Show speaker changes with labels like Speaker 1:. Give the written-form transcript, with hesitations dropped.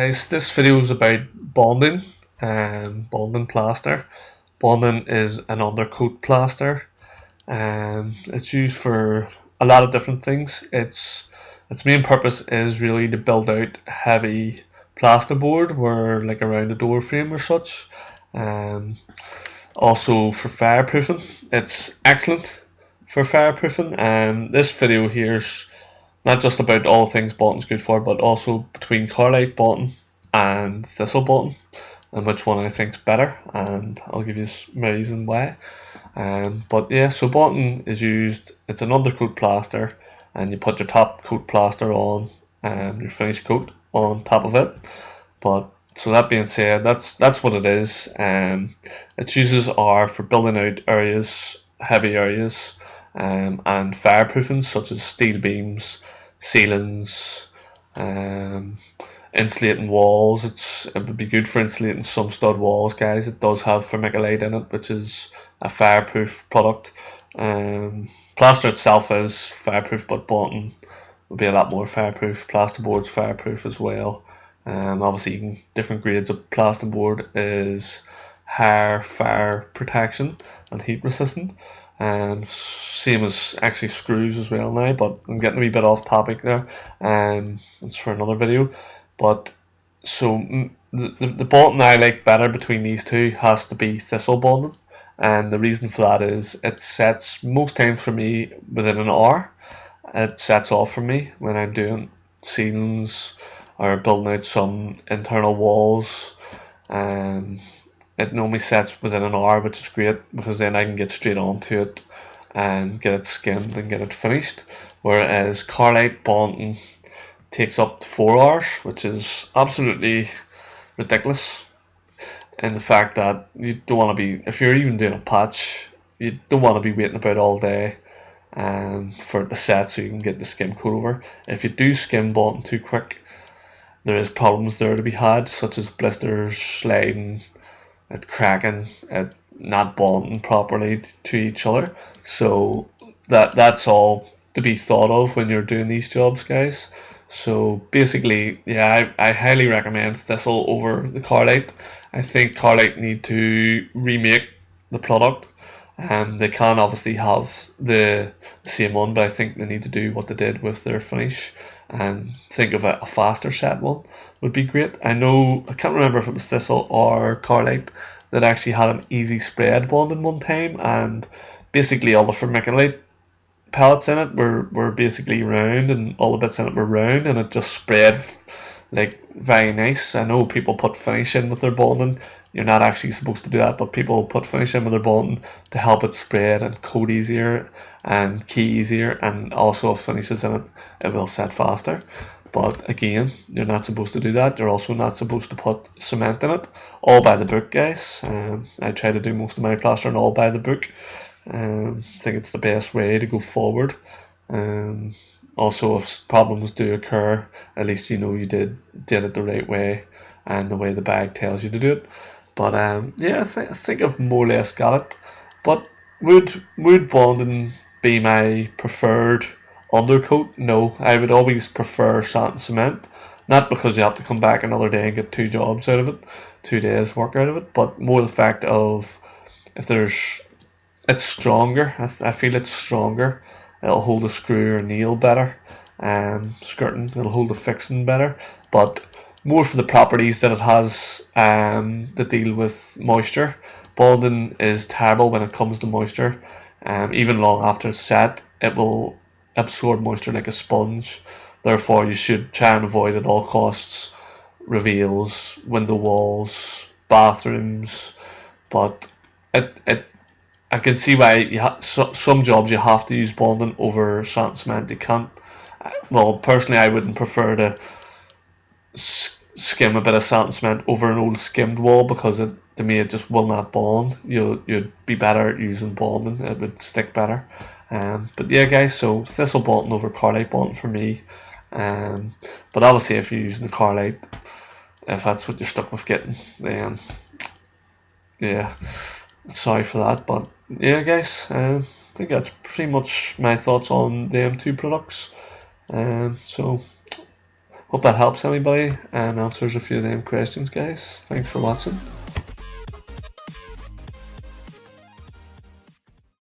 Speaker 1: guys, this video is about bonding and bonding plaster. Bonding is an undercoat plaster and it's used for a lot of different things. Its main purpose is really to build out heavy plasterboard where like around a door frame or such. Also for fireproofing. It's excellent for fireproofing. This video here's not just about all things bonding's good for, but also between Carlite bonding and Thistle bonding, and which one I think's better, and I'll give you my reason why. But yeah, so bonding is used. It's an undercoat plaster, and you put your top coat plaster on, your finish coat on top of it. But so that being said, that's what it is. Its uses are for building out areas, heavy areas, and fireproofing, such as steel beams, ceilings, insulating walls. It would be good for insulating some stud walls, guys. It does have vermiculite in it, which is a fireproof product. Plaster itself is fireproof, but bonding would be a lot more fireproof. Plasterboard's fireproof as well. Obviously, different grades of plasterboard is higher fire protection and heat resistant. Same as actually screws as well now, but I'm getting a wee bit off topic there. It's for another video. But so the bonding I like better between these two has to be Thistle bonding, and the reason for that is it sets most times for me within an hour. It sets off for me when I'm doing ceilings or building out some internal walls. It normally sets within an hour, which is great because then I can get straight onto it and get it skimmed and get it finished. Whereas Carlite bonding takes up to 4 hours, which is absolutely ridiculous. And the fact that you don't want to be, if you're even doing a patch, you don't want to be waiting about all day for it to set so you can get the skim coat over. If you do skim bonding too quick, there is problems there to be had, such as blisters, sliding, it cracking, it not bonding properly to each other. So that's all to be thought of when you're doing these jobs, guys. So basically, yeah, I highly recommend Thistle over the Carlite. I think Carlite need to remake the product. They can obviously have the same one, but I think they need to do what they did with their finish and think of a faster set one would be great. I can't remember if it was Thistle or Carlite that actually had an easy spread bonding one time, and basically all the vermiculite pellets in it were basically round, and all the bits in it were round, and it just spread like very nice. I know people put finish in with their bonding. You're not actually supposed to do that, but people put finish in with their bonding to help it spread and coat easier and key easier, and also if finish is in it, it will set faster. But again, you're not supposed to do that. You're also not supposed to put cement in it. All by the book, guys. I try to do most of my plastering all by the book. I think it's the best way to go forward. Also, if problems do occur, at least you know you did it the right way and the way the bag tells you to do it. But yeah, I think I've more or less got it. But would bonding be my preferred undercoat? No, I would always prefer sand and cement. Not because you have to come back another day and get 2 jobs out of it, 2 days work out of it, but more the fact of it's stronger. I feel it's stronger. It'll hold a screw or nail better. Skirting, it'll hold a fixing better. But more for the properties that it has to deal with moisture. Bonding is terrible when it comes to moisture. Even long after it's set, it will absorb moisture like a sponge. Therefore, you should try and avoid at all costs reveals, window walls, bathrooms. But I can see why some jobs you have to use bonding over sand and cement. You can't. Well, personally, I wouldn't prefer to skim a bit of sand and cement over an old skimmed wall, because to me it just will not bond. You'd be better using bonding. It would stick better. But yeah, guys, so Thistle bonding over Carlite bonding for me. But obviously, if you're using the Carlite, if that's what you're stuck with getting, then yeah, sorry for that. But yeah, guys, I think that's pretty much my thoughts on them 2 products. So Hope that helps anybody and answers a few of them questions, guys. Thanks for watching.